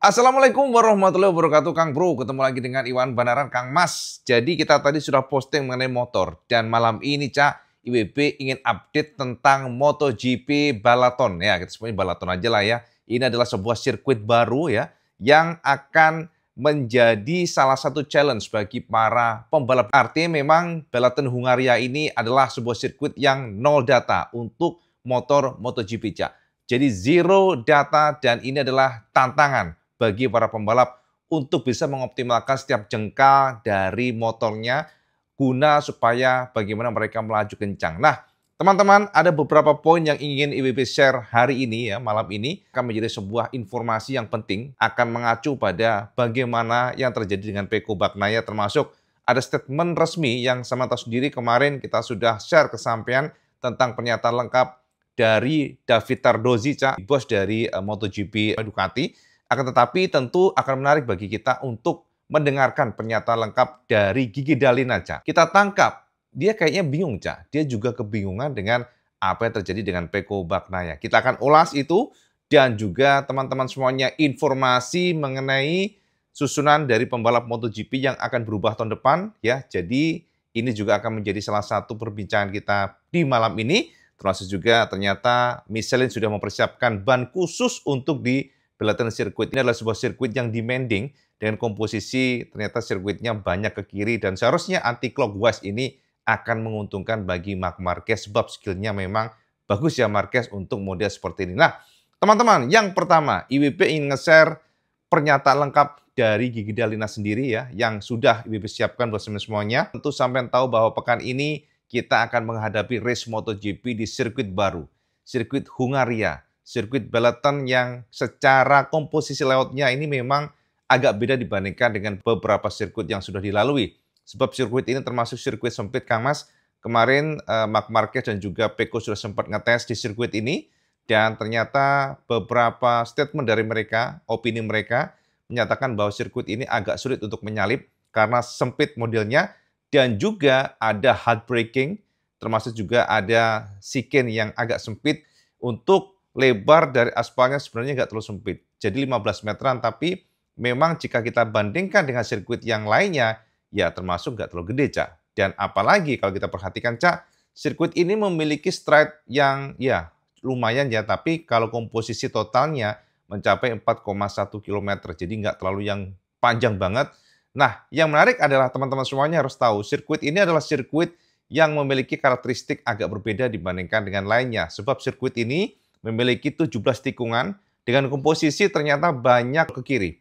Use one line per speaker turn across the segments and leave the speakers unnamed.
Assalamualaikum warahmatullahi wabarakatuh, Kang Bro. Ketemu lagi dengan Iwan Banaran, Kang Mas. Jadi kita tadi sudah posting mengenai motor. Dan malam ini, Cak, IWB ingin update tentang MotoGP Balaton. Ya, kita semuanya Balaton aja lah ya. Ini adalah sebuah sirkuit baru ya, yang akan menjadi salah satu challenge bagi para pembalap. Artinya memang Balaton Hungaria ini adalah sebuah sirkuit yang nol data untuk motor MotoGP, Cak. Jadi zero data dan ini adalah tantangan bagi para pembalap untuk bisa mengoptimalkan setiap jengkal dari motornya guna supaya bagaimana mereka melaju kencang. Nah, teman-teman, ada beberapa poin yang ingin IWB share hari ini ya, malam ini akan menjadi sebuah informasi yang penting, akan mengacu pada bagaimana yang terjadi dengan Pecco Bagnaia, termasuk ada statement resmi yang sama tahu sendiri kemarin kita sudah share ke sampean tentang pernyataan lengkap dari David Tardozzi, bos dari MotoGP Ducati. Akan tetapi tentu akan menarik bagi kita untuk mendengarkan pernyataan lengkap dari Gigi Dall'Igna, Cak. Kita tangkap, dia kayaknya bingung, Cak. Dia juga kebingungan dengan apa yang terjadi dengan Pecco Bagnaia. Kita akan ulas itu dan juga teman-teman semuanya informasi mengenai susunan dari pembalap MotoGP yang akan berubah tahun depan ya. Jadi ini juga akan menjadi salah satu perbincangan kita di malam ini. Termasuk juga ternyata Michelin sudah mempersiapkan ban khusus untuk di Balaton sirkuit. Ini adalah sebuah sirkuit yang demanding dengan komposisi ternyata sirkuitnya banyak ke kiri dan seharusnya anti-clockwise ini akan menguntungkan bagi Marc Marquez sebab skillnya memang bagus ya Marquez untuk model seperti ini. Nah, teman-teman, yang pertama IWB ingin nge-share pernyataan lengkap dari Gigi Dall'Igna sendiri ya yang sudah IWB siapkan buat semuanya. Tentu sampai tahu bahwa pekan ini kita akan menghadapi race MotoGP di sirkuit baru, sirkuit Hungaria. Sirkuit Balaton yang secara komposisi layoutnya ini memang agak beda dibandingkan dengan beberapa sirkuit yang sudah dilalui. Sebab sirkuit ini termasuk sirkuit sempit, Kang Mas. Kemarin Marc Marquez dan juga Pecco sudah sempat ngetes di sirkuit ini. Dan ternyata beberapa statement dari mereka, opini mereka, menyatakan bahwa sirkuit ini agak sulit untuk menyalip karena sempit modelnya. Dan juga ada hard braking, termasuk juga ada chicane yang agak sempit untuk lebar dari aspalnya sebenarnya nggak terlalu sempit. Jadi 15 meteran, tapi memang jika kita bandingkan dengan sirkuit yang lainnya, ya termasuk nggak terlalu gede, Cak. Dan apalagi kalau kita perhatikan, Cak, sirkuit ini memiliki stride yang ya lumayan ya, tapi kalau komposisi totalnya mencapai 4,1 km, jadi nggak terlalu yang panjang banget. Nah, yang menarik adalah teman-teman semuanya harus tahu, sirkuit ini adalah sirkuit yang memiliki karakteristik agak berbeda dibandingkan dengan lainnya. Sebab sirkuit ini memiliki 17 tikungan dengan komposisi ternyata banyak ke kiri.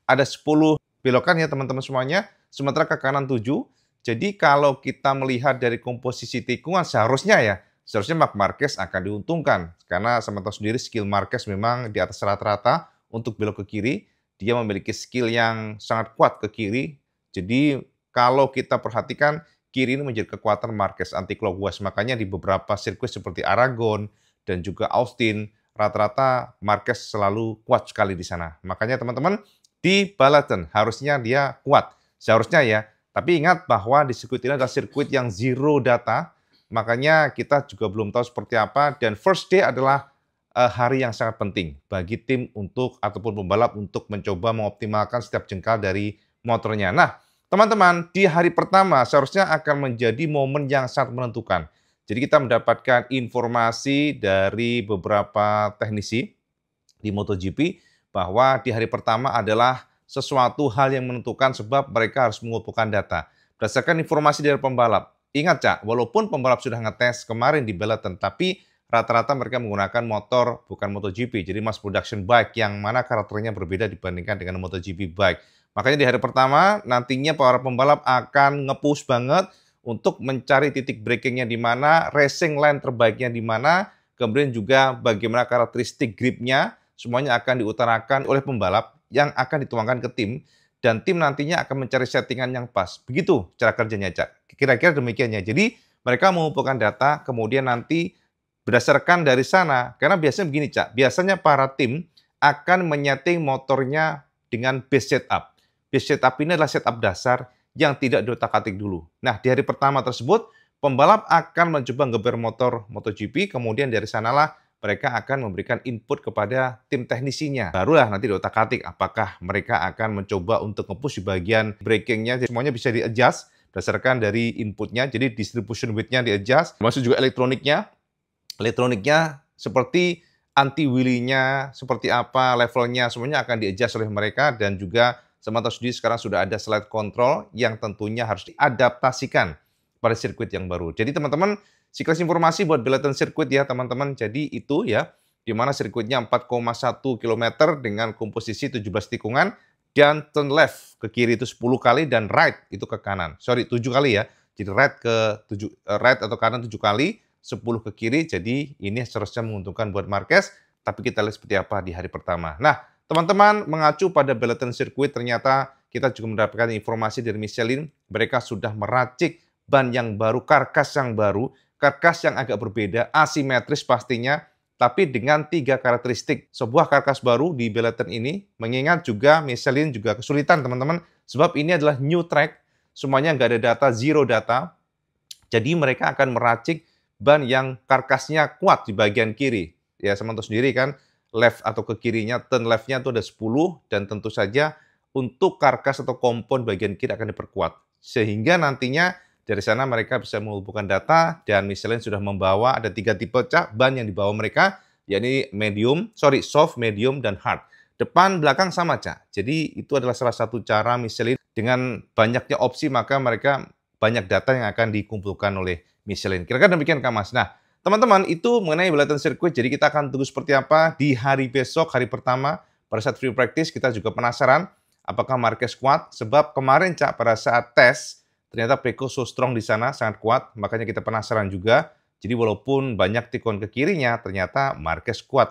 Ada 10 belokan ya teman-teman semuanya, sementara ke kanan 7. Jadi kalau kita melihat dari komposisi tikungan seharusnya Marc Marquez akan diuntungkan. Karena sama tahu sendiri skill Marquez memang di atas rata-rata untuk belok ke kiri. Dia memiliki skill yang sangat kuat ke kiri. Jadi kalau kita perhatikan, kiri ini menjadi kekuatan Marquez anti-clockwise. Makanya di beberapa sirkuit seperti Aragon dan juga Austin, rata-rata Marquez selalu kuat sekali di sana. Makanya teman-teman, di Balaton harusnya dia kuat. Seharusnya ya. Tapi ingat bahwa di sirkuit ini adalah sirkuit yang zero data. Makanya kita juga belum tahu seperti apa. Dan first day adalah hari yang sangat penting bagi tim untuk ataupun pembalap untuk mencoba mengoptimalkan setiap jengkal dari motornya. Nah, teman-teman, di hari pertama seharusnya akan menjadi momen yang sangat menentukan. Jadi kita mendapatkan informasi dari beberapa teknisi di MotoGP bahwa di hari pertama adalah sesuatu hal yang menentukan sebab mereka harus mengumpulkan data. Berdasarkan informasi dari pembalap, ingat Cak, walaupun pembalap sudah ngetes kemarin di Balaton, tapi rata-rata mereka menggunakan motor bukan MotoGP, jadi mass production bike yang mana karakternya berbeda dibandingkan dengan MotoGP bike. Makanya di hari pertama nantinya para pembalap akan nge-push banget untuk mencari titik breakingnya di mana, racing line terbaiknya di mana, kemudian juga bagaimana karakteristik gripnya, semuanya akan diutarakan oleh pembalap yang akan dituangkan ke tim, dan tim nantinya akan mencari settingan yang pas. Begitu cara kerjanya, Cak. Kira-kira demikiannya. Jadi mereka mengumpulkan data, kemudian nanti berdasarkan dari sana, karena biasanya begini, Cak, biasanya para tim akan menyeting motornya dengan base setup. Base setup ini adalah setup dasar yang tidak diotak-atik dulu. Nah, di hari pertama tersebut, pembalap akan mencoba ngeber motor MotoGP, kemudian dari sanalah mereka akan memberikan input kepada tim teknisinya. Barulah nanti diotak-atik apakah mereka akan mencoba untuk nge-push di bagian breakingnya. Semuanya bisa di-adjust berdasarkan dari inputnya. Jadi distribution weight-nya di-adjust. Masuk juga elektroniknya. Elektroniknya seperti anti-wheelie-nya, seperti apa levelnya, semuanya akan di-adjust oleh mereka. Dan juga sama tahu sendiri sekarang sudah ada slide control yang tentunya harus diadaptasikan pada sirkuit yang baru. Jadi teman-teman, sekilas informasi buat Balaton Circuit ya teman-teman. Jadi itu ya, di mana sirkuitnya 4,1 km dengan komposisi 17 tikungan dan turn left ke kiri itu 10 kali dan right itu ke kanan. Sorry, 7 kali ya. Jadi right atau kanan 7 kali, 10 ke kiri. Jadi ini seharusnya menguntungkan buat Marquez, tapi kita lihat seperti apa di hari pertama. Nah, teman-teman, mengacu pada Balaton Circuit ternyata kita juga mendapatkan informasi dari Michelin, mereka sudah meracik ban yang baru, karkas yang agak berbeda, asimetris pastinya, tapi dengan 3 karakteristik. Sebuah karkas baru di Balaton ini, mengingat juga Michelin juga kesulitan teman-teman, sebab ini adalah new track, semuanya nggak ada data, zero data, jadi mereka akan meracik ban yang karkasnya kuat di bagian kiri. Ya, sama tahu sendiri kan, left atau ke kirinya, turn left-nya itu ada 10, dan tentu saja untuk karkas atau kompon bagian kiri akan diperkuat. Sehingga nantinya dari sana mereka bisa mengumpulkan data dan Michelin sudah membawa ada 3 tipe ban yang dibawa mereka, yakni soft, medium, dan hard. Depan, belakang sama Cak. Jadi itu adalah salah satu cara Michelin dengan banyaknya opsi maka mereka banyak data yang akan dikumpulkan oleh Michelin. Kira-kira demikian Kak Mas. Nah, teman-teman itu mengenai Balaton Circuit. Jadi kita akan tunggu seperti apa di hari besok, hari pertama pada saat free practice. Kita juga penasaran apakah Marquez kuat sebab kemarin Cak pada saat tes ternyata Pecco so strong di sana, sangat kuat, makanya kita penasaran juga. Jadi walaupun banyak tikun ke kirinya, ternyata Marquez kuat.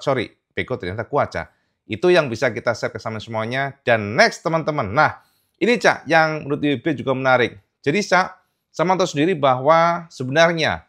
Pecco ternyata kuat, Cak. Itu yang bisa kita share ke sama semuanya. Dan next, teman-teman. Nah, ini, Cak, yang menurut IWB juga menarik. Jadi, Cak, sama tahu sendiri bahwa sebenarnya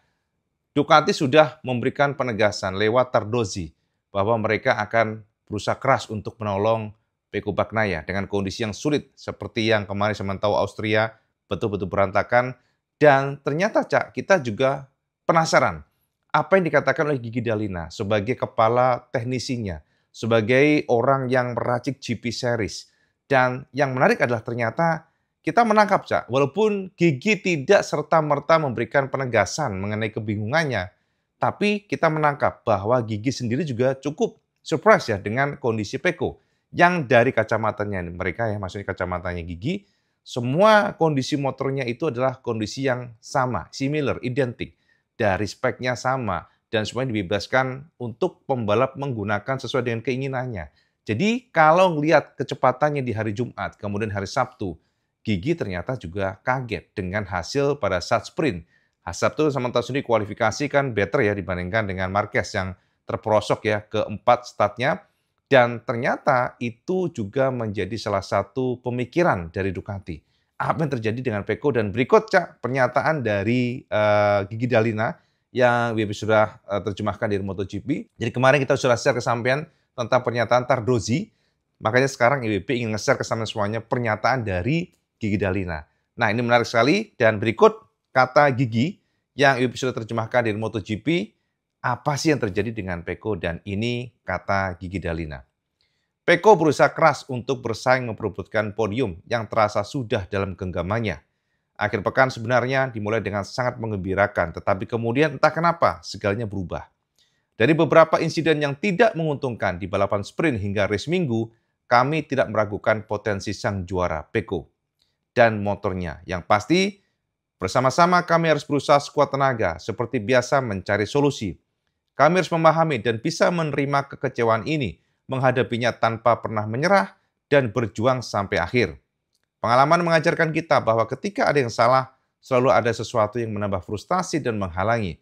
Ducati sudah memberikan penegasan lewat Tardozzi bahwa mereka akan berusaha keras untuk menolong Pecco Bagnaia dengan kondisi yang sulit seperti yang kemarin saya tahu Austria betul-betul berantakan. Dan ternyata Cak, kita juga penasaran apa yang dikatakan oleh Gigi Dalina sebagai kepala teknisinya, sebagai orang yang meracik GP Series. Dan yang menarik adalah ternyata kita menangkap Cak, walaupun Gigi tidak serta-merta memberikan penegasan mengenai kebingungannya, tapi kita menangkap bahwa Gigi sendiri juga cukup surprise ya dengan kondisi Pecco. Yang dari kacamatanya mereka ya, maksudnya kacamatanya Gigi, semua kondisi motornya itu adalah kondisi yang sama, similar, identik. Dari speknya sama, dan semuanya dibebaskan untuk pembalap menggunakan sesuai dengan keinginannya. Jadi kalau melihat kecepatannya di hari Jumat, kemudian hari Sabtu, Gigi ternyata juga kaget dengan hasil pada saat sprint. Sabtu sama tahu sendiri kualifikasi kan better ya dibandingkan dengan Marquez yang terperosok ya keempat startnya. Dan ternyata itu juga menjadi salah satu pemikiran dari Ducati. Apa yang terjadi dengan Pecco dan berikut Cak pernyataan dari Gigi Dalina yang WB sudah terjemahkan dari MotoGP. Jadi kemarin kita sudah share kesampaian tentang pernyataan Tardozzi. Makanya sekarang IWB ingin nge-share ke semuanya pernyataan dari Gigi Dalina. Nah ini menarik sekali dan berikut kata Gigi yang IWB sudah terjemahkan dari MotoGP. Apa sih yang terjadi dengan Pecco dan ini kata Gigi Dalina. Pecco berusaha keras untuk bersaing memperebutkan podium yang terasa sudah dalam genggamannya. Akhir pekan sebenarnya dimulai dengan sangat menggembirakan, tetapi kemudian entah kenapa segalanya berubah. Dari beberapa insiden yang tidak menguntungkan di balapan sprint hingga race minggu, kami tidak meragukan potensi sang juara Pecco dan motornya. Yang pasti, bersama-sama kami harus berusaha sekuat tenaga seperti biasa mencari solusi. Kami harus memahami dan bisa menerima kekecewaan ini, menghadapinya tanpa pernah menyerah dan berjuang sampai akhir. Pengalaman mengajarkan kita bahwa ketika ada yang salah, selalu ada sesuatu yang menambah frustasi dan menghalangi.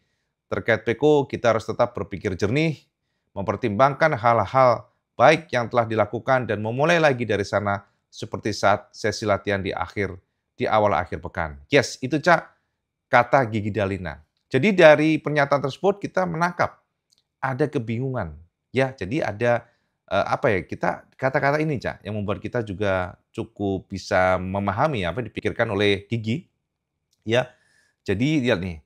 Terkait Pecco, kita harus tetap berpikir jernih, mempertimbangkan hal-hal baik yang telah dilakukan dan memulai lagi dari sana seperti saat sesi latihan di awal akhir pekan. Yes, itu Cak, kata Gigi Dalina. Jadi dari pernyataan tersebut kita menangkap ada kebingungan. Ya, jadi ada kita kata-kata ini Cak yang membuat kita juga cukup bisa memahami apa yang dipikirkan oleh Gigi. Ya. Jadi lihat nih,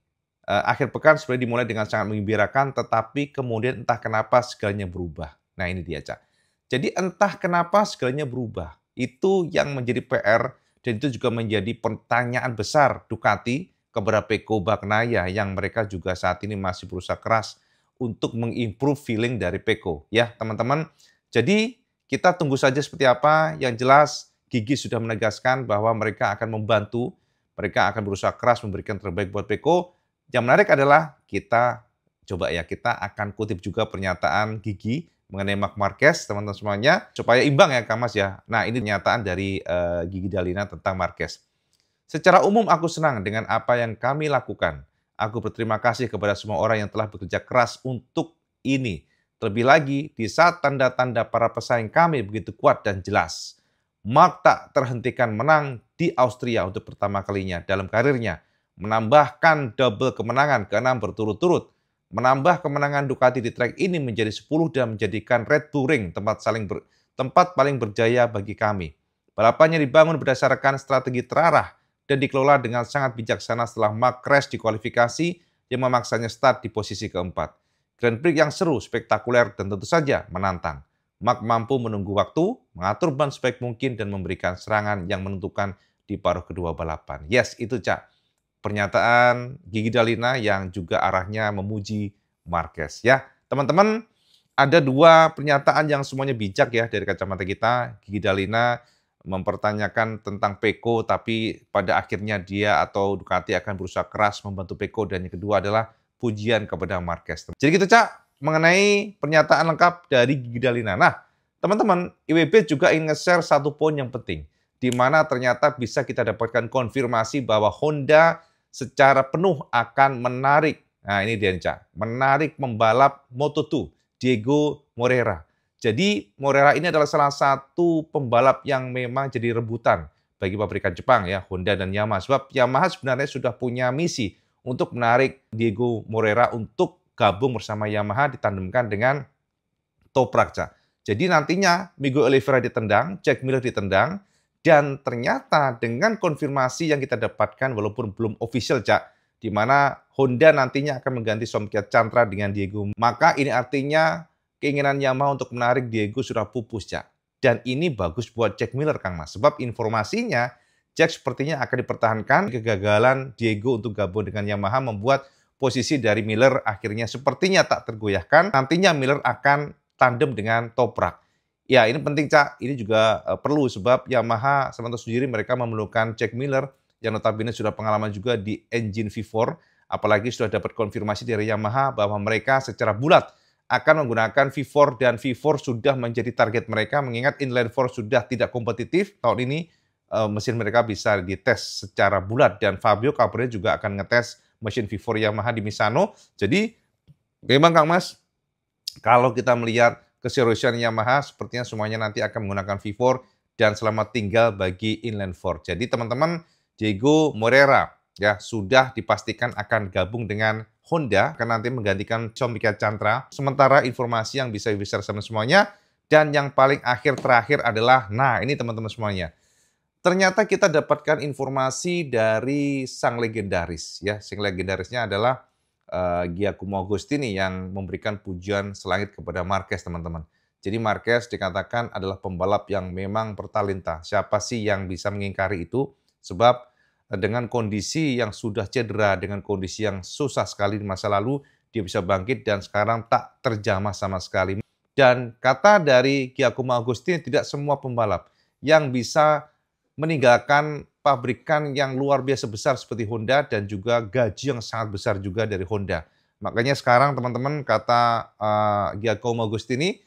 Akhir pekan sebenarnya dimulai dengan sangat menggembirakan, tetapi kemudian entah kenapa segalanya berubah. Nah ini dia, Cak. Jadi entah kenapa segalanya berubah. Itu yang menjadi PR dan itu juga menjadi pertanyaan besar Ducati kepada Pecco Bagnaia yang mereka juga saat ini masih berusaha keras untuk mengimprove feeling dari Pecco. Ya teman-teman, jadi kita tunggu saja seperti apa. Yang jelas Gigi sudah menegaskan bahwa mereka akan membantu, mereka akan berusaha keras memberikan terbaik buat Pecco. Yang menarik adalah kita akan kutip juga pernyataan Gigi mengenai Marc Marquez, teman-teman semuanya, supaya imbang ya Kang Mas ya. Nah ini pernyataan dari Gigi Dalina tentang Marquez. Secara umum aku senang dengan apa yang kami lakukan. Aku berterima kasih kepada semua orang yang telah bekerja keras untuk ini. Terlebih lagi di saat tanda-tanda para pesaing kami begitu kuat dan jelas. Mark tak terhentikan menang di Austria untuk pertama kalinya dalam karirnya, menambahkan double kemenangan ke-6 berturut-turut, menambah kemenangan Ducati di trek ini menjadi 10 dan menjadikan Red Bull Ring tempat paling berjaya bagi kami. Balapannya dibangun berdasarkan strategi terarah dan dikelola dengan sangat bijaksana setelah Marc crash di kualifikasi yang memaksanya start di posisi keempat. Grand Prix yang seru, spektakuler, dan tentu saja menantang. Marc mampu menunggu waktu, mengatur ban sebaik mungkin, dan memberikan serangan yang menentukan di paruh kedua balapan. Yes, itu Cak. Pernyataan Gigi Dalina yang juga arahnya memuji Marquez. Ya, teman-teman, ada dua pernyataan yang semuanya bijak ya dari kacamata kita. Gigi Dalina mempertanyakan tentang Pecco, tapi pada akhirnya dia atau Ducati akan berusaha keras membantu Pecco, dan yang kedua adalah pujian kepada Marquez. Jadi gitu Cak, mengenai pernyataan lengkap dari Gigi Dalina. Nah, teman-teman, IWB juga ingin nge-share satu poin yang penting, di mana ternyata bisa kita dapatkan konfirmasi bahwa Honda secara penuh akan menarik, nah ini dia Cak, menarik pembalap Moto2, Diego Moreira. Jadi Moreira ini adalah salah satu pembalap yang memang jadi rebutan bagi pabrikan Jepang ya, Honda dan Yamaha. Sebab Yamaha sebenarnya sudah punya misi untuk menarik Diego Moreira untuk gabung bersama Yamaha ditandemkan dengan Toprak, Cak. Jadi nantinya Miguel Oliveira ditendang, Jack Miller ditendang, dan ternyata dengan konfirmasi yang kita dapatkan walaupun belum official, Cak, di mana Honda nantinya akan mengganti Somkia Chantra dengan Diego. Maka ini artinya keinginan Yamaha untuk menarik Diego sudah pupus, Cak. Dan ini bagus buat Jack Miller, Kang Mas. Sebab informasinya Jack sepertinya akan dipertahankan. Kegagalan Diego untuk gabung dengan Yamaha membuat posisi dari Miller akhirnya sepertinya tak tergoyahkan. Nantinya Miller akan tandem dengan Toprak. Ya, ini penting, Cak. Ini juga perlu sebab Yamaha sementara sendiri mereka memerlukan Jack Miller yang notabene sudah pengalaman juga di engine V4. Apalagi sudah dapat konfirmasi dari Yamaha bahwa mereka secara bulat akan menggunakan V4 dan V4 sudah menjadi target mereka mengingat inline 4 sudah tidak kompetitif. Tahun ini mesin mereka bisa dites secara bulat dan Fabio kabarnya juga akan ngetes mesin V4 Yamaha di Misano. Jadi memang Kang Mas, kalau kita melihat keseriusan Yamaha, sepertinya semuanya nanti akan menggunakan V4 dan selamat tinggal bagi inline 4. Jadi teman-teman, Diego Moreira ya sudah dipastikan akan gabung dengan Honda, akan nanti menggantikan Somkia Chantra. Sementara informasi yang bisa sama semuanya, dan yang paling terakhir adalah, nah ini teman-teman semuanya, ternyata kita dapatkan informasi dari sang legendaris ya, sang legendarisnya adalah Giacomo Agostini yang memberikan pujian selangit kepada Marquez, teman-teman. Jadi Marquez dikatakan adalah pembalap yang memang bertalenta. Siapa sih yang bisa mengingkari itu? Sebab dengan kondisi yang sudah cedera, dengan kondisi yang susah sekali di masa lalu, dia bisa bangkit dan sekarang tak terjamah sama sekali. Dan kata dari Giacomo Agostini, tidak semua pembalap yang bisa meninggalkan pabrikan yang luar biasa besar seperti Honda dan juga gaji yang sangat besar juga dari Honda. Makanya sekarang teman-teman kata Giacomo Agostini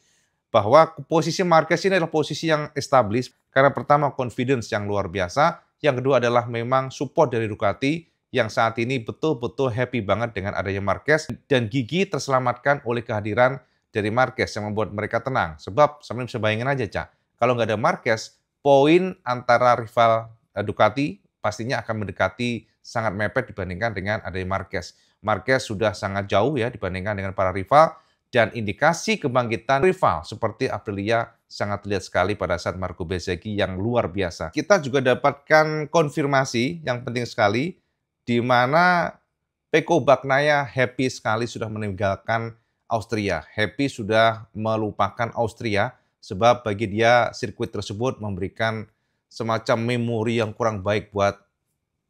bahwa posisi Marquez ini adalah posisi yang established karena pertama confidence yang luar biasa, yang kedua adalah memang support dari Ducati yang saat ini betul-betul happy banget dengan adanya Marquez dan Gigi terselamatkan oleh kehadiran dari Marquez yang membuat mereka tenang. Sebab sebenarnya bisa bayangin aja, Cak, kalau nggak ada Marquez, poin antara rival Ducati pastinya akan mendekati sangat mepet dibandingkan dengan adanya Marquez. Marquez sudah sangat jauh ya dibandingkan dengan para rival dan indikasi kebangkitan rival seperti Aprilia sangat terlihat sekali pada saat Marco Bezzecchi yang luar biasa. Kita juga dapatkan konfirmasi yang penting sekali di mana Pecco Bagnaia happy sekali sudah meninggalkan Austria. Happy sudah melupakan Austria sebab bagi dia sirkuit tersebut memberikan semacam memori yang kurang baik buat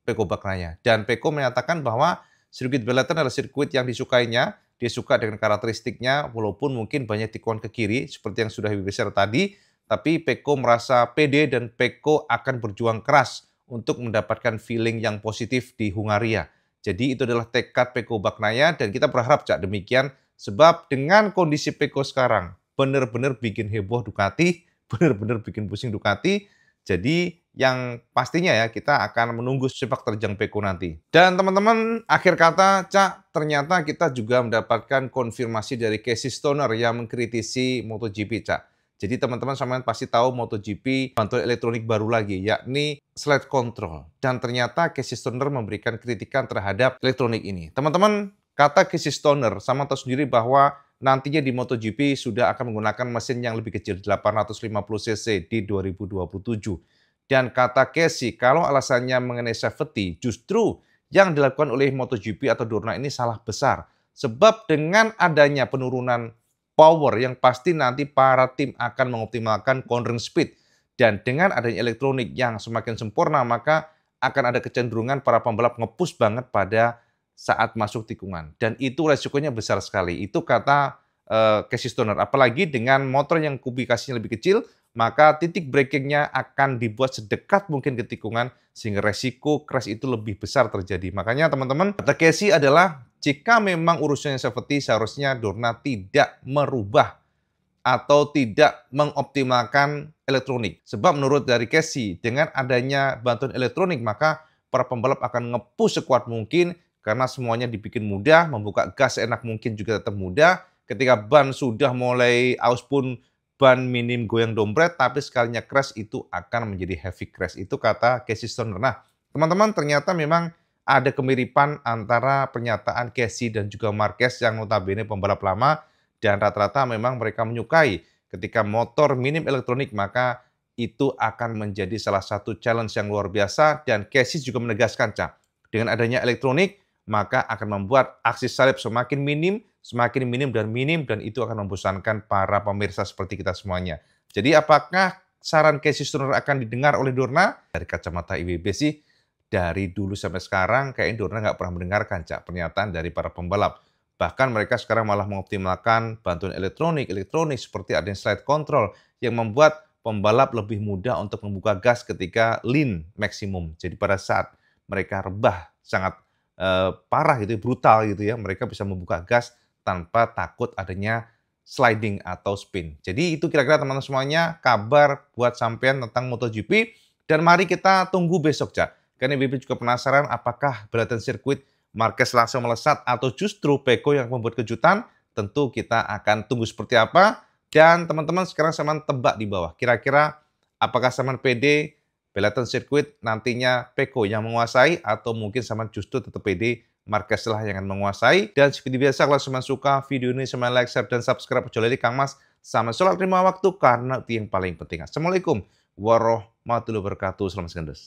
Pecco Bagnaia. Dan Pecco menyatakan bahwa sirkuit Balaton adalah sirkuit yang disukainya. Dia suka dengan karakteristiknya walaupun mungkin banyak tikungan ke kiri seperti yang sudah share tadi. Tapi Pecco merasa pede dan Pecco akan berjuang keras untuk mendapatkan feeling yang positif di Hungaria. Jadi itu adalah tekad Pecco Bagnaia dan kita berharap Cak demikian sebab dengan kondisi Pecco sekarang benar-benar bikin heboh Ducati, benar-benar bikin pusing Ducati. Jadi yang pastinya ya kita akan menunggu sepak terjang Pecco nanti. Dan teman-teman akhir kata Cak ternyata kita juga mendapatkan konfirmasi dari Casey Stoner yang mengkritisi MotoGP Cak. Jadi teman-teman sampean pasti tahu MotoGP bantuan elektronik baru lagi, yakni slide control. Dan ternyata Casey Stoner memberikan kritikan terhadap elektronik ini. Teman-teman, kata Casey Stoner sama tahu sendiri bahwa nantinya di MotoGP sudah akan menggunakan mesin yang lebih kecil, 850cc di 2027. Dan kata Casey, kalau alasannya mengenai safety, justru yang dilakukan oleh MotoGP atau Dorna ini salah besar. Sebab dengan adanya penurunan power yang pasti nanti para tim akan mengoptimalkan cornering speed. Dan dengan adanya elektronik yang semakin sempurna, maka akan ada kecenderungan para pembalap nge-push banget pada saat masuk tikungan. Dan itu resikonya besar sekali. Itu kata Casey Stoner. Apalagi dengan motor yang kubikasinya lebih kecil, maka titik braking-nya akan dibuat sedekat mungkin ke tikungan, sehingga resiko crash itu lebih besar terjadi. Makanya teman-teman, kata Casey adalah jika memang urusannya safety, seharusnya Dorna tidak merubah atau tidak mengoptimalkan elektronik. Sebab menurut dari Casey, dengan adanya bantuan elektronik, maka para pembalap akan nge-push sekuat mungkin karena semuanya dibikin mudah, membuka gas enak mungkin juga tetap mudah. Ketika ban sudah mulai aus pun ban minim goyang dompet, tapi sekalinya crash itu akan menjadi heavy crash. Itu kata Casey Stoner. Nah, teman-teman ternyata memang ada kemiripan antara pernyataan Casey dan juga Marquez yang notabene pembalap lama dan rata-rata memang mereka menyukai ketika motor minim elektronik maka itu akan menjadi salah satu challenge yang luar biasa dan Casey juga menegaskan Cak, dengan adanya elektronik maka akan membuat aksi salib semakin minim dan itu akan membosankan para pemirsa seperti kita semuanya. Jadi apakah saran Casey Stoner akan didengar oleh Dorna? Dari kacamata IWB sih dari dulu sampai sekarang kayaknya Dorna nggak pernah mendengarkan Cak pernyataan dari para pembalap. Bahkan mereka sekarang malah mengoptimalkan bantuan elektronik seperti adanya slide control yang membuat pembalap lebih mudah untuk membuka gas ketika lean maksimum. Jadi pada saat mereka rebah sangat parah gitu, brutal gitu ya, mereka bisa membuka gas tanpa takut adanya sliding atau spin. Jadi itu kira-kira teman-teman semuanya kabar buat sampean tentang MotoGP dan mari kita tunggu besok Cak. Karena IWB juga penasaran apakah Balaton Circuit Marquez langsung melesat atau justru Pecco yang membuat kejutan. Tentu kita akan tunggu seperti apa. Dan teman-teman sekarang Saman tebak di bawah. Kira-kira apakah Saman PD Balaton Circuit nantinya Pecco yang menguasai atau mungkin Saman justru tetap PD Marquez lah yang akan menguasai. Dan seperti biasa kalau Saman suka video ini Saman like, share, dan subscribe. Kecuali Kang Mas sama sholat 5 waktu karena itu yang paling penting. Assalamualaikum warahmatullahi wabarakatuh. Selamat segendes.